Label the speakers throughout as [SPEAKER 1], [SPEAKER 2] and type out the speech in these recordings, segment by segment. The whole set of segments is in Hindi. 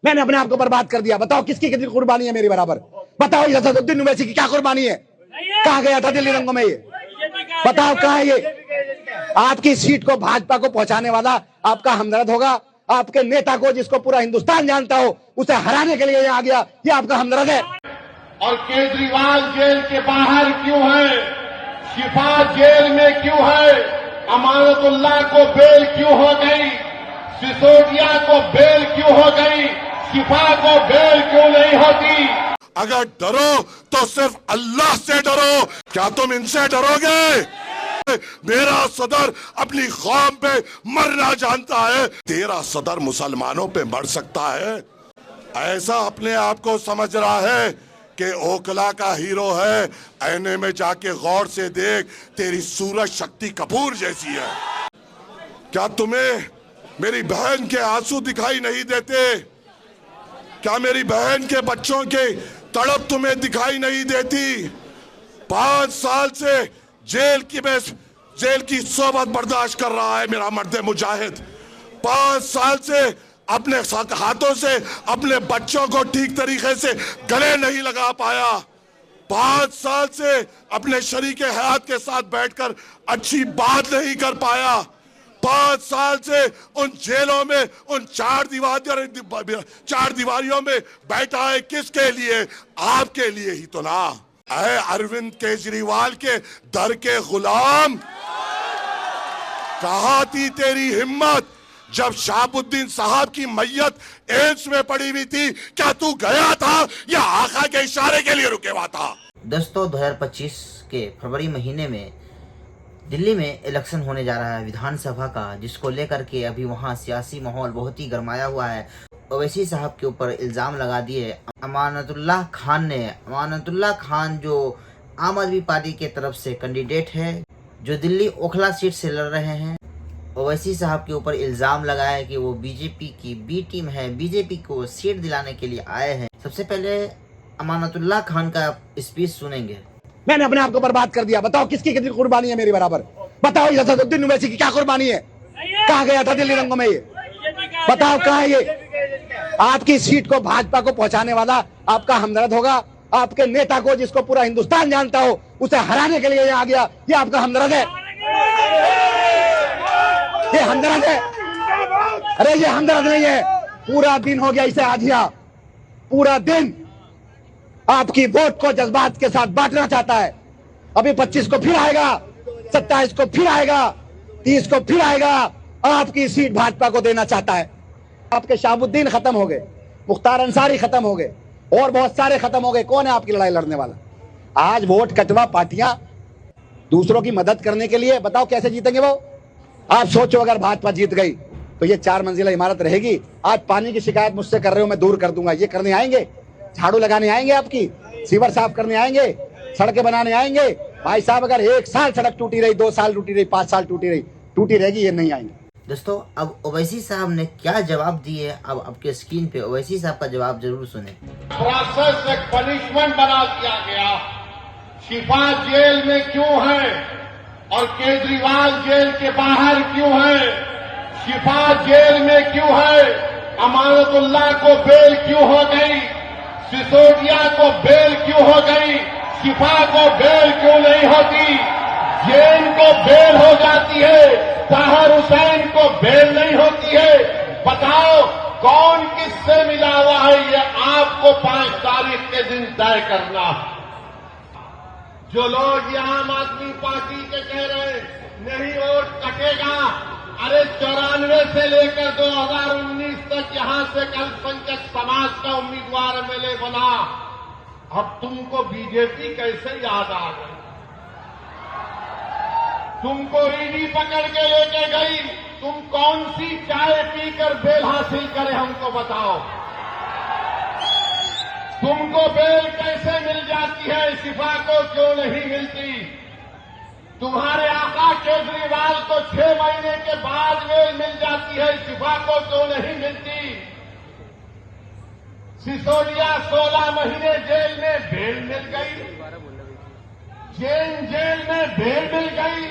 [SPEAKER 1] मैंने अपने आप को बर्बाद कर दिया। बताओ किसकी कितनी कुर्बानी है मेरी बराबर? बताओ असदुद्दीन ओवैसी की क्या कुर्बानी है? कहाँ गया था दिल्ली रंगों में ये? बताओ कहाँ है ये? आपकी सीट को भाजपा को पहुंचाने वाला आपका हमदर्द होगा। आपके नेता को जिसको पूरा हिंदुस्तान जानता हो उसे हराने के लिए आ गया, ये आपका हमदर्द है।
[SPEAKER 2] और केजरीवाल जेल के बाहर क्यों है? शिफा जेल में क्यों है? अमानतुल्लाह को बेल क्यों हो गई? सिसोदिया को बेल क्यों हो गई? शिफा को बेल क्यों नहीं होती?
[SPEAKER 3] अगर डरो तो सिर्फ अल्लाह से डरो। क्या तुम इनसे डरोगे? मेरा सदर अपनी कौम पे मरना जानता है। तेरा सदर मुसलमानों पे मर सकता है? ऐसा अपने आप को समझ रहा है कि ओखला का हीरो है। आईने में जाके गौर से देख, तेरी सूरज शक्ति कपूर जैसी है। क्या तुम्हें मेरी बहन के आंसू दिखाई नहीं देते? क्या मेरी बहन के बच्चों के तड़प तुम्हें दिखाई नहीं देती? 5 साल से जेल की सोबत बर्दाश्त कर रहा है मेरा मर्द मुजाहिद। 5 साल से अपने हाथों से अपने बच्चों को ठीक तरीके से गले नहीं लगा पाया। 5 साल से अपने शरीके हयात के साथ बैठकर अच्छी बात नहीं कर पाया। 5 साल से उन जेलों में, उन चार दीवारियों में बैठा है। किसके लिए? आपके लिए ही तो ना। ऐ अरविंद केजरीवाल के दर के गुलाम, कहाँ थी तेरी हिम्मत जब शहाबुद्दीन साहब की मैयत एम्स में पड़ी हुई थी? क्या तू गया था या आका के इशारे के लिए रुके हुआ था?
[SPEAKER 4] दोस्तों 2025 के फरवरी महीने में दिल्ली में इलेक्शन होने जा रहा है विधानसभा का, जिसको लेकर के अभी वहां सियासी माहौल बहुत ही गरमाया हुआ है। ओवैसी साहब के ऊपर इल्ज़ाम लगा दिए अमानतुल्लाह खान ने। अमानतुल्लाह खान जो आम आदमी पार्टी के तरफ से कैंडिडेट है, जो दिल्ली ओखला सीट से लड़ रहे हैं, ओवैसी साहब के ऊपर इल्ज़ाम लगाया कि वो बीजेपी की बी टीम है, बीजेपी को सीट दिलाने के लिए आए हैं। सबसे पहले अमानतुल्लाह खान का स्पीच सुनेंगे।
[SPEAKER 1] मैंने अपने आप को बर्बाद कर दिया। बताओ किसकी कितनी कुर्बानी है मेरी बराबर? बताओ असदुद्दीन ओवैसी की क्या कुर्बानी है? कहाँ गया था दिल्ली रंगों में ये? बताओ कहाँ है ये? आपकी सीट को भाजपा को पहुंचाने वाला आपका हमदर्द होगा। आपके नेता को जिसको पूरा हिंदुस्तान जानता हो उसे हराने के लिए आ गया, ये आपका हमदर्द है। ये हमदर्द है? अरे ये हमदर्द नहीं है। पूरा दिन हो गया इसे आधिया। पूरा दिन आपकी वोट को जज्बात के साथ बांटना चाहता है। अभी 25 को फिर आएगा, 27 को फिर आएगा, 30 को फिर आएगा। आपकी सीट भाजपा को देना चाहता है। आपके शहाबुद्दीन खत्म हो गए, मुख्तार अंसारी खत्म हो गए, और बहुत सारे खत्म हो गए। कौन है आपकी लड़ाई लड़ने वाला? आज वोट कटवा पार्टियां दूसरों की मदद करने के लिए, बताओ कैसे जीतेंगे वो? आप सोचो अगर भाजपा जीत गई तो ये 4 मंजिला इमारत रहेगी। आज पानी की शिकायत मुझसे कर रहे हो, मैं दूर कर दूंगा। ये करने आएंगे, झाड़ू लगाने आएंगे, आपकी सीवर साफ करने आएंगे, सड़कें बनाने आएंगे। भाई साहब अगर 1 साल सड़क टूटी रही, 2 साल टूटी रही, 5 साल टूटी रहेगी, ये नहीं आएंगे।
[SPEAKER 4] दोस्तों अब ओवैसी साहब ने क्या जवाब दिए, अब आपके स्क्रीन पे ओवैसी साहब का जवाब जरूर सुने।
[SPEAKER 2] प्रोसेस एक पनिशमेंट बना दिया गया। शिफा जेल में क्यों है और केजरीवाल जेल के बाहर क्यों है? शिफा जेल में क्यों है? अमानतुल्लाह को बेल क्यों हो गई? सिसोदिया को बेल क्यों हो गई? शिफा को बेल क्यों नहीं होती? जैन को बेल हो जाती है, ताहर हुसैन को बेल नहीं होती है। बताओ कौन किससे मिला हुआ है? ये आपको 5 तारीख के दिन तय करना है। जो लोग ये आम आदमी पार्टी के कह रहे हैं नहीं वोट कटेगा, अरे 94 से लेकर 2019 तक यहां से अल्पसंख्यक समाज का उम्मीदवार एमएलए बना। अब तुमको बीजेपी कैसे याद आ गई? तुमको ईडी पकड़ के लेके गई, तुम कौन सी चाय पीकर बेल हासिल करे हमको बताओ। तुमको बेल कैसे मिल जाती है, शिफा को क्यों नहीं मिलती? तुम्हारे आका केजरीवाल को 6 महीने के बाद बेल मिल जाती है, शिफा को क्यों नहीं मिलती? सिसोदिया 16 महीने जेल में बेल मिल गई, जैन जेल में बेल मिल गई।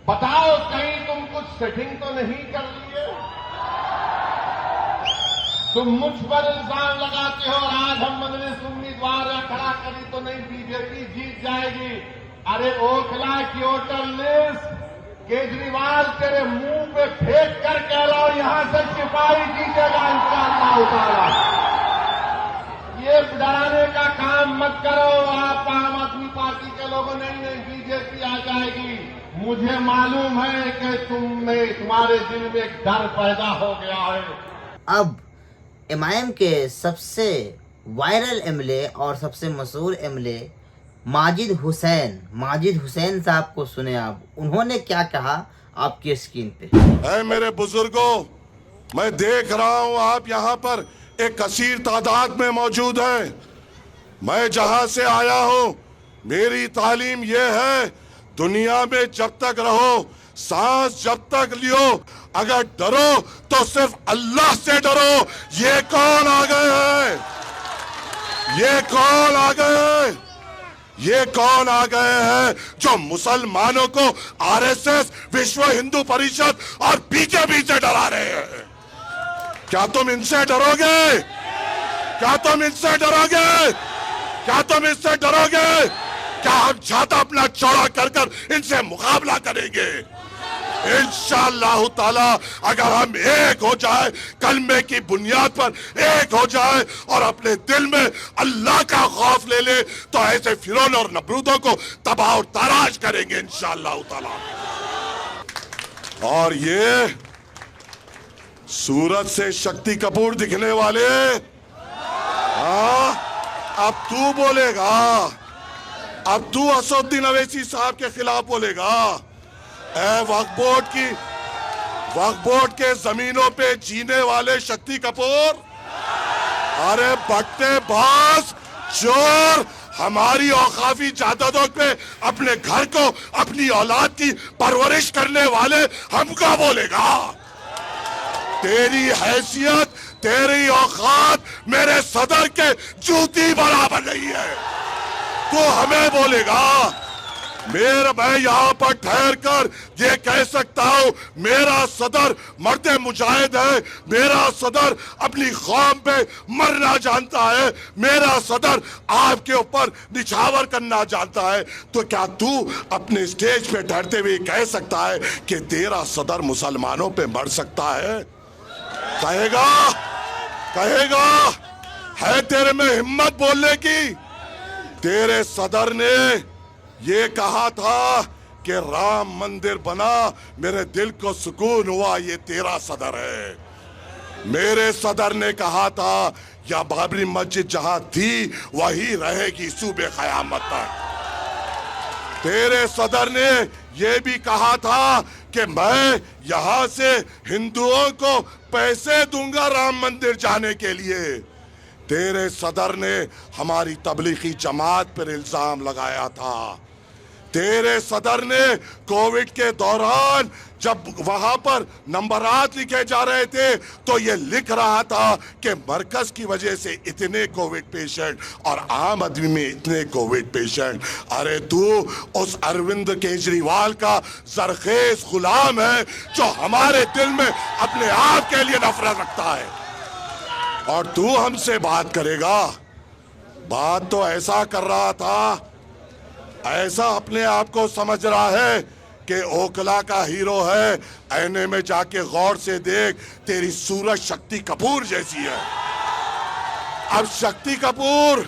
[SPEAKER 2] बताओ कहीं तुम कुछ सेटिंग तो नहीं कर लिए? तुम मुझ पर इल्जाम लगाते हो और आज हम मजलिस उम्मीदवार या खड़ा करी तो नहीं बीजेपी जीत जाएगी। अरे ओखला की वोटर लिस्ट केजरीवाल तेरे मुंह पे फेंक कर कह रहा हूं यहां से सिपाही जीतेगा इंशाअल्लाह ताला। ये डराने का काम मत करो। आप आम आदमी पार्टी के लोगों नहीं बीजेपी आ जाएगी। मुझे मालूम है कि तुम्हारे दिल में एक डर पैदा हो गया है।
[SPEAKER 4] अब एमआईएम के सबसे वायरल एमएलए और सबसे मशहूर एमएलए माजिद हुसैन साहब को सुने आप, उन्होंने क्या कहा आपकी स्क्रीन पे।
[SPEAKER 3] ऐ मेरे बुजुर्गों, मैं देख रहा हूं आप यहाँ पर एक कसीर तादाद में मौजूद हैं। मैं जहां से आया हूं, मेरी तालीम यह है, दुनिया में जब तक रहो, सांस जब तक लियो, अगर डरो तो सिर्फ अल्लाह से डरो। ये कौन आ गए हैं? ये कौन आ गए हैं? ये कौन आ गए हैं जो मुसलमानों को आरएसएस, विश्व हिंदू परिषद और बीजेपी से डरा रहे हैं? क्या तुम इनसे डरोगे? क्या तुम इनसे डरोगे? क्या तुम इससे डरोगे? क्या हम छाता अपना चौड़ा कर कर इनसे मुकाबला करेंगे? इंशाअल्लाह ताला अगर हम एक हो जाए, कलमे की बुनियाद पर एक हो जाए और अपने दिल में अल्लाह का खौफ ले ले, तो ऐसे फिरौन और नमरूदों को तबाह और तराश करेंगे इंशाअल्लाह ताला। और ये सूरत से शक्ति कपूर दिखने वाले, अब तू बोलेगा, अब तू असदुद्दीन अवैसी साहब के खिलाफ बोलेगा। वक्फ बोर्ड के जमीनों पे जीने वाले शक्ति कपूर, अरे बट्टे बाज चोर, हमारी औकाफी जायदादों पे अपने घर को, अपनी औलाद की परवरिश करने वाले हमको बोलेगा। तेरी हैसियत, तेरी औकात मेरे सदर के जूती बराबर नहीं है, तो हमें बोलेगा। मैं यहां पर ठहर कर ये कह सकता हूं, मेरा सदर मर्द मुजाहिद है, मेरा सदर अपनी कौम पे मरना जानता है, मेरा सदर आपके ऊपर निछावर करना जानता है। तो क्या तू अपने स्टेज पे ठहरते हुए कह सकता है कि तेरा सदर मुसलमानों पे मर सकता है? कहेगा? कहेगा? है तेरे में हिम्मत बोलने की? तेरे सदर ने ये कहा था कि राम मंदिर बना, मेरे दिल को सुकून हुआ, ये तेरा सदर है। मेरे सदर ने कहा था या बाबरी मस्जिद जहां थी वही रहेगी सूबे क़यामत तक। तेरे सदर ने ये भी कहा था कि मैं यहां से हिंदुओं को पैसे दूंगा राम मंदिर जाने के लिए। तेरे सदर ने हमारी तबलीगी जमात पर इल्जाम लगाया था। तेरे सदर ने कोविड के दौरान जब वहां पर नंबरात लिखे जा रहे थे तो ये लिख रहा था कि मरकज की वजह से इतने कोविड पेशेंट और आम आदमी में इतने कोविड पेशेंट। अरे तू उस अरविंद केजरीवाल का जरखेज गुलाम है जो हमारे दिल में अपने आप के लिए नफरत रखता है, और तू हमसे बात करेगा। बात तो ऐसा कर रहा था, ऐसा अपने आप को समझ रहा है कि ओखला का हीरो है। आईने में जाके गौर से देख, तेरी सूरत शक्ति कपूर जैसी है। अब शक्ति कपूर,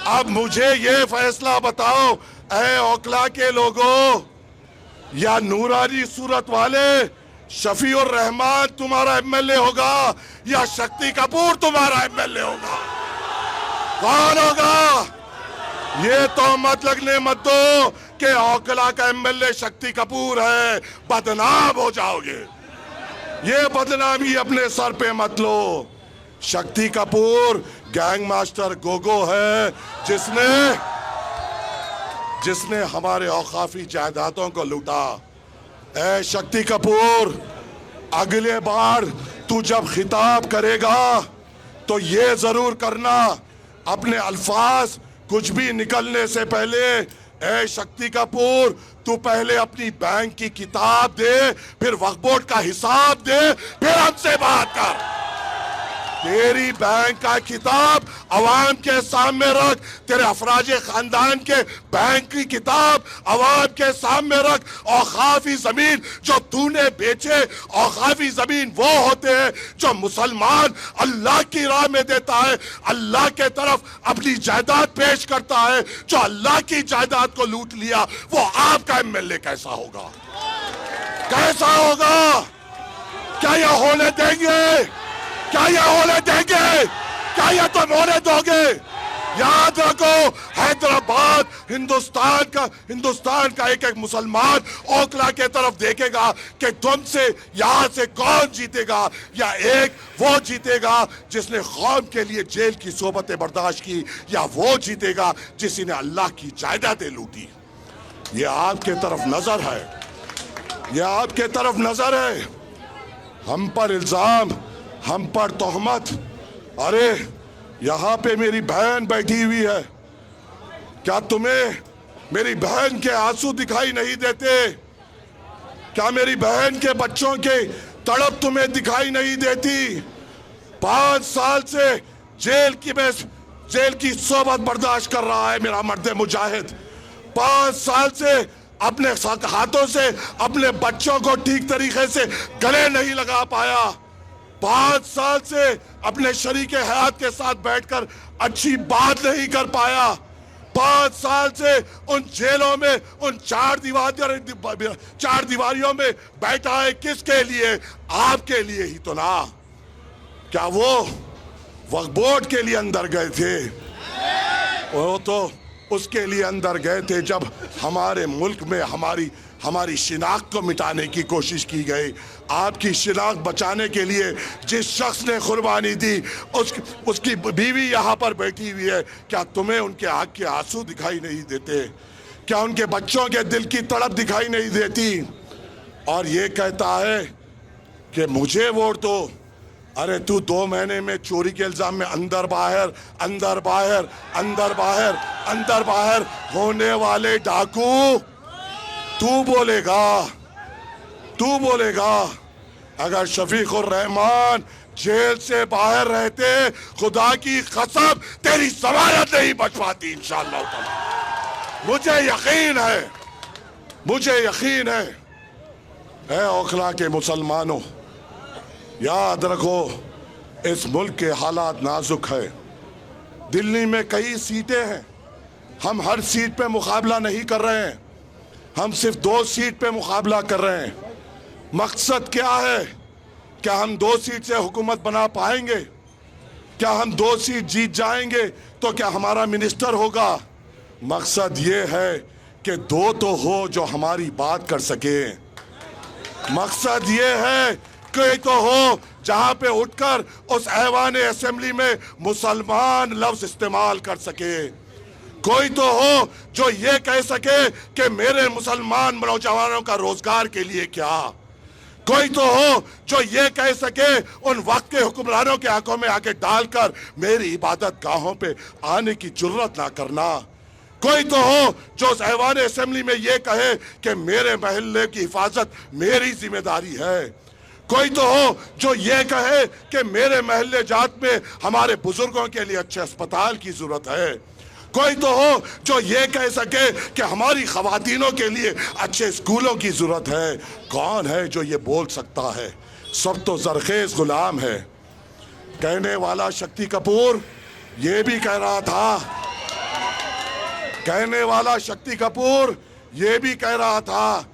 [SPEAKER 3] अब मुझे ये फैसला बताओ, ऐ ओखला के लोगों या नूरानी सूरत वाले, शफीउर रहमान तुम्हारा एमएलए होगा या शक्ति कपूर तुम्हारा एमएलए होगा? कौन होगा? ये तो मत लगने मत दो कि ओखला का एमएलए शक्ति कपूर है, बदनाम हो जाओगे। ये बदनामी अपने सर पे मत लो। शक्ति कपूर गैंग मास्टर गोगो है जिसने हमारे औकाफी जायदादों को लूटा। ऐ शक्ति कपूर, अगले बार तू जब खिताब करेगा तो ये जरूर करना, अपने अल्फाज कुछ भी निकलने से पहले, ऐ शक्ति कपूर तू पहले अपनी बैंक की किताब दे, फिर वक्फ बोर्ड का हिसाब दे, फिर हमसे बात कर। तेरी बैंक का किताब अवाम के सामने रख, तेरे अफराजे खानदान के बैंक की किताब अवाम के सामने रख। औकाफी जमीन जो तूने बेचे, औकाफी जमीन वो होते हैं जो मुसलमान अल्लाह की राह में देता है, अल्लाह के तरफ अपनी जायदाद पेश करता है। जो अल्लाह की जायदाद को लूट लिया वो आपका एमएलए कैसा होगा? कैसा होगा? क्या यह होने देंगे? क्या यह होने देंगे? क्या तुम होने दोगे? याद रखो, हैदराबाद हिंदुस्तान का एक एक मुसलमान ओखला के तरफ देखेगा कि तुमसे यहां से कौन जीतेगा, या एक वो जीतेगा जिसने कौम के लिए जेल की सोबतें बर्दाश्त की, या वो जीतेगा जिसने अल्लाह की जायदादें लूटी। ये आपके तरफ नजर है, ये आपके तरफ नजर है। हम पर इल्जाम, हम पर तोहमत। अरे यहां पे मेरी बहन बैठी हुई है, क्या तुम्हें मेरी बहन के आंसू दिखाई नहीं देते? क्या मेरी बहन के बच्चों के तड़प तुम्हें दिखाई नहीं देती? 5 साल से जेल की सोबत बर्दाश्त कर रहा है मेरा मर्द मुजाहिद। 5 साल से अपने हाथों से अपने बच्चों को ठीक तरीके से गले नहीं लगा पाया। 5 साल से अपने शरीके हयात के साथ बैठकर अच्छी बात नहीं कर पाया। 5 साल से उन जेलों में, उन चार दीवारियों में बैठा है। किसके लिए? आपके लिए ही तो ना। क्या वो वक्फ बोर्ड के लिए अंदर गए थे? वो तो उसके लिए अंदर गए थे जब हमारे मुल्क में हमारी शिनाख्त को मिटाने की कोशिश की गई। आपकी शिनाख्त बचाने के लिए जिस शख्स ने कुर्बानी दी उसकी बीवी यहाँ पर बैठी हुई है। क्या तुम्हें उनके आँख के आंसू दिखाई नहीं देते? क्या उनके बच्चों के दिल की तड़प दिखाई नहीं देती? और ये कहता है कि मुझे वोट दो। अरे तू 2 महीने में चोरी के इल्जाम में अंदर बाहर होने वाले डाकू तू बोलेगा? अगर शफीकुर रहमान जेल से बाहर रहते, खुदा की कसम तेरी जमानत नहीं बच पाती इंशाअल्लाह ताला। मुझे यकीन है। ऐ ओखला के मुसलमानों, याद रखो, इस मुल्क के हालात नाजुक है। दिल्ली में कई सीटें हैं, हम हर सीट पे मुकाबला नहीं कर रहे हैं, हम सिर्फ 2 सीट पे मुकाबला कर रहे हैं। मकसद क्या है? क्या हम 2 सीट से हुकूमत बना पाएंगे? क्या हम 2 सीट जीत जाएंगे तो क्या हमारा मिनिस्टर होगा? मकसद ये है कि 2 तो हो जो हमारी बात कर सके। मकसद ये है कोई तो हो जहां पे उठकर उस ऐवान असेंबली में मुसलमान लफ्ज इस्तेमाल कर सके। कोई तो हो जो ये कह सके कि मेरे मुसलमान नौजवानों का रोजगार के लिए क्या। कोई तो हो जो ये कह सके उन वक्त के हुक्मरानों के आंखों में आके डालकर मेरी इबादत गाहों पे आने की जुर्रत ना करना। कोई तो हो जो उस ऐवान असेंबली में ये कहे कि मेरे महल्ले की हिफाजत मेरी जिम्मेदारी है। कोई तो हो जो ये कहे कि मेरे महल्ले जात में हमारे बुजुर्गों के लिए अच्छे अस्पताल की जरूरत है। कोई तो हो जो ये कह सके कि हमारी खवातीनों के लिए अच्छे स्कूलों की जरूरत है। कौन है जो ये बोल सकता है? सब तो जरखेज गुलाम है। कहने वाला शक्ति कपूर ये भी कह रहा था, कहने वाला शक्ति कपूर ये भी कह रहा था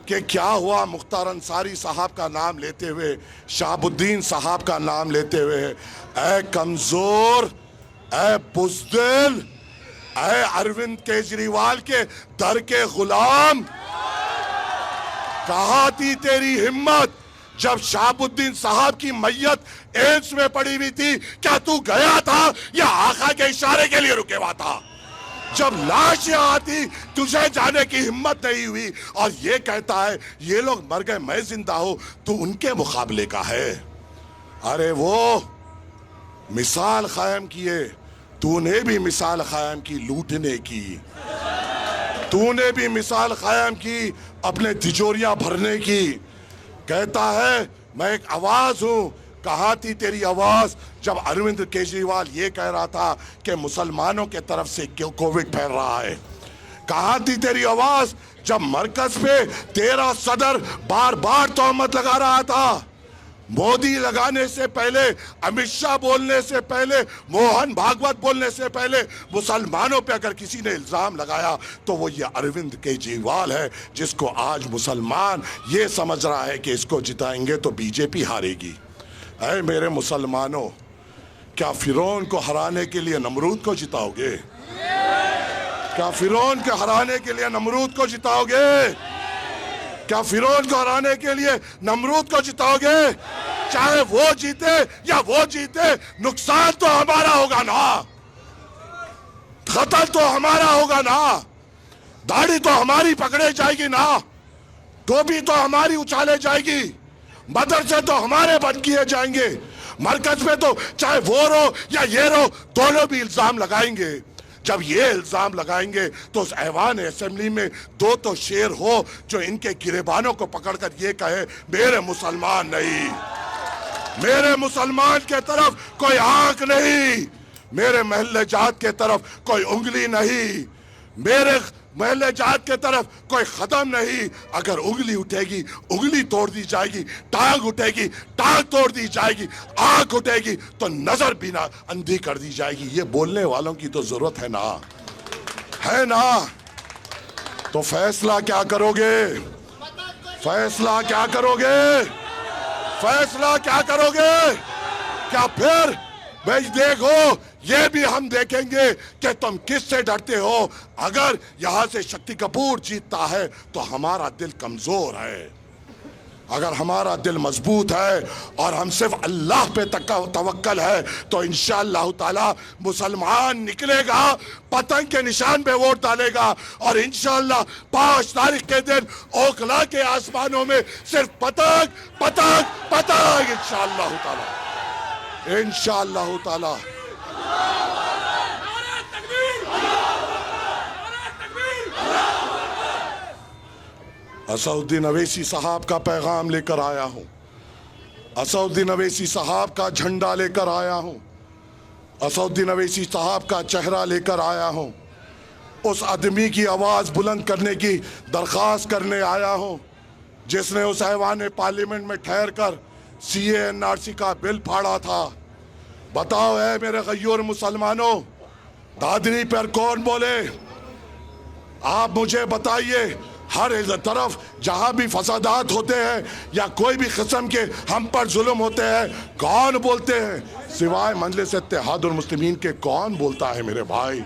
[SPEAKER 3] कि क्या हुआ मुख्तार अंसारी साहब का नाम लेते हुए, शाहबुद्दीन साहब का नाम लेते हुए, ऐ कमजोर, ऐ बुज़दिल, ऐ अरविंद केजरीवाल के दर के गुलाम, कहाँ थी तेरी हिम्मत जब शाहबुद्दीन साहब की मैयत एम्स में पड़ी हुई थी? क्या तू गया था या आका के इशारे के लिए रुके हुआ था? जब लाश यहाँ आती तुझे जाने की हिम्मत नहीं हुई और ये कहता है ये लोग मर गए मैं जिंदा हूं, तू उनके मुकाबले का है। अरे वो मिसाल कायम किए, तूने भी मिसाल कायम की लूटने की, तूने भी मिसाल कायम की अपने तिजोरियां भरने की। कहता है मैं एक आवाज हूं, कहाँ थी तेरी आवाज जब अरविंद केजरीवाल ये कह रहा था कि मुसलमानों के तरफ से क्यों कोविड फैल रहा है? कहाँ थी तेरी आवाज जब मरकज पे तेरा सदर बार बार तोहमत लगा रहा था? मोदी लगाने से पहले, अमित शाह बोलने से पहले, मोहन भागवत बोलने से पहले मुसलमानों पे अगर किसी ने इल्जाम लगाया तो वो ये अरविंद केजरीवाल है, जिसको आज मुसलमान ये समझ रहा है कि इसको जिताएंगे तो बीजेपी हारेगी। ऐ मेरे मुसलमानों, क्या फिरौन को हराने के लिए नमरूद को जिताओगे? क्या फिरौन को हराने के लिए नमरूद को जिताओगे? क्या फिरौन को हराने के लिए नमरूद को जिताओगे? चाहे वो जीते या वो जीते, नुकसान तो हमारा होगा ना, खतल तो हमारा होगा ना, दाढ़ी तो हमारी पकड़े जाएगी ना, टोपी तो हमारी उछाले जाएगी, मदरसे तो हमारे बंद किए जाएंगे, मरकज में तो चाहे वो रो या ये रो दोनों भी इल्जाम लगाएंगे। जब ये इल्जाम लगाएंगे तो उस ऐवान असेंबली में दो तो शेर हो जो इनके गिरेबानों को पकड़कर ये कहे मेरे मुसलमान नहीं, मेरे मुसलमान के तरफ कोई आंख नहीं, मेरे महल्ले जात के तरफ कोई उंगली नहीं, मेरे महल्ले जात के तरफ कोई कदम नहीं। अगर उंगली उठेगी उंगली तोड़ दी जाएगी, टांग उठेगी टांग तोड़ दी जाएगी, आंख उठेगी तो नजर भी ना अंधी कर दी जाएगी। ये बोलने वालों की तो जरूरत है ना, है ना? तो फैसला क्या करोगे? फैसला क्या करोगे? फैसला क्या करोगे? क्या फिर भाई देखो, ये भी हम देखेंगे कि तुम किससे डरते हो। अगर यहां से शक्ति कपूर जीतता है तो हमारा दिल कमजोर है, अगर हमारा दिल मजबूत है और हम सिर्फ अल्लाह पे तवक्कल है तो इंशाअल्लाह ताला मुसलमान निकलेगा, पतंग के निशान पे वोट डालेगा और इंशाअल्लाह 5 तारीख के दिन ओखला के आसमानों में सिर्फ पतंग पतंग पतंग इंशाअल्लाह ताला, इंशाअल्लाह ताला। असदुद्दीन अवैसी साहब का पैगाम लेकर आया हूं, असदुद्दीन अवैसी साहब का झंडा लेकर आया हूं, असदुद्दीन अवैसी साहब का चेहरा लेकर आया हूं, उस आदमी की आवाज बुलंद करने की दरख्वास्त करने आया हूं जिसने उस ऐवान पार्लियामेंट में ठहर कर CA NRC का बिल फाड़ा था। बताओ है मेरे गय्यूर मुसलमानों, दादरी पर कौन बोले? आप मुझे बताइए, हर तरफ जहां भी फसादात होते हैं या कोई भी किस्म के हम पर जुल्म होते हैं, कौन बोलते हैं? सिवाय मजलिस इत्तेहादुल मुस्लिमीन के कौन बोलता है मेरे भाई?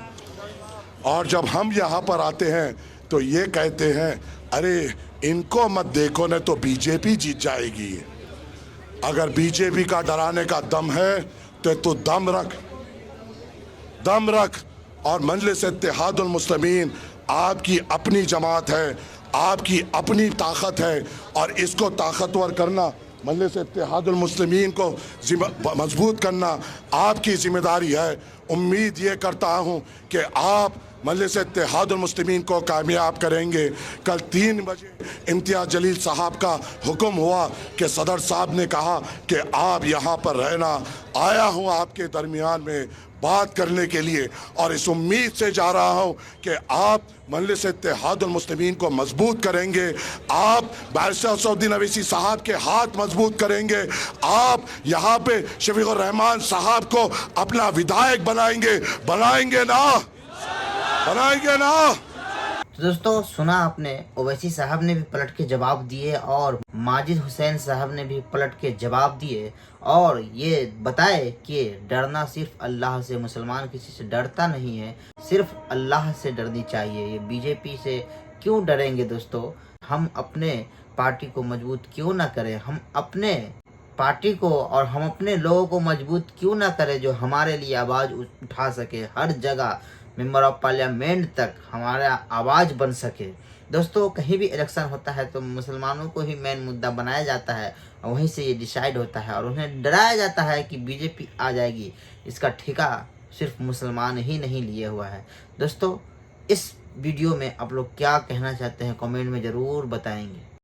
[SPEAKER 3] और जब हम यहाँ पर आते हैं तो ये कहते हैं अरे इनको मत देखो न तो बीजेपी जीत जाएगी। अगर बीजेपी का डराने का दम है तो तू दम रख, दम रख। और मजलिस इत्तेहादुल मुस्लिमीन आपकी अपनी जमात है, आपकी अपनी ताकत है और इसको ताकतवर करना, मजलिस इत्तेहादुल मुस्लिमीन को मजबूत करना आपकी जिम्मेदारी है। उम्मीद ये करता हूँ कि आप मजलिस इत्तेहादुल मुस्लिमीन को कामयाब करेंगे। कल 3 बजे इम्तियाज़ जलील साहब का हुक्म हुआ कि सदर साहब ने कहा कि आप यहाँ पर रहना, आया हूँ आपके दरमियान में बात करने के लिए और इस उम्मीद से जा रहा हूँ कि आप मजलिस इत्तेहादुल मुस्लिमीन को मजबूत करेंगे, आप बैरिस्टर असदुद्दीन अवैसी साहब के हाथ मजबूत करेंगे, आप यहाँ पे शफीकुर रहमान साहब को अपना विधायक बनाएंगे, बनाएंगे ना, बनाएंगे ना।
[SPEAKER 4] तो दोस्तों सुना आपने, ओवैसी साहब ने भी पलट के जवाब दिए और माजिद हुसैन साहब ने भी पलट के जवाब दिए और ये बताए कि डरना सिर्फ अल्लाह से, मुसलमान किसी से डरता नहीं है, सिर्फ अल्लाह से डरनी चाहिए। ये बीजेपी से क्यों डरेंगे दोस्तों? हम अपने पार्टी को मजबूत क्यों ना करें, हम अपने पार्टी को और हम अपने लोगों को मजबूत क्यों ना करें जो हमारे लिए आवाज़ उठा सके, हर जगह मेंबर ऑफ पार्लियामेंट तक हमारा आवाज़ बन सके। दोस्तों कहीं भी इलेक्शन होता है तो मुसलमानों को ही मेन मुद्दा बनाया जाता है और वहीं से ये डिसाइड होता है और उन्हें डराया जाता है कि बीजेपी आ जाएगी। इसका ठेका सिर्फ मुसलमान ही नहीं लिए हुआ है। दोस्तों इस वीडियो में आप लोग क्या कहना चाहते हैं कमेंट में ज़रूर बताएंगे।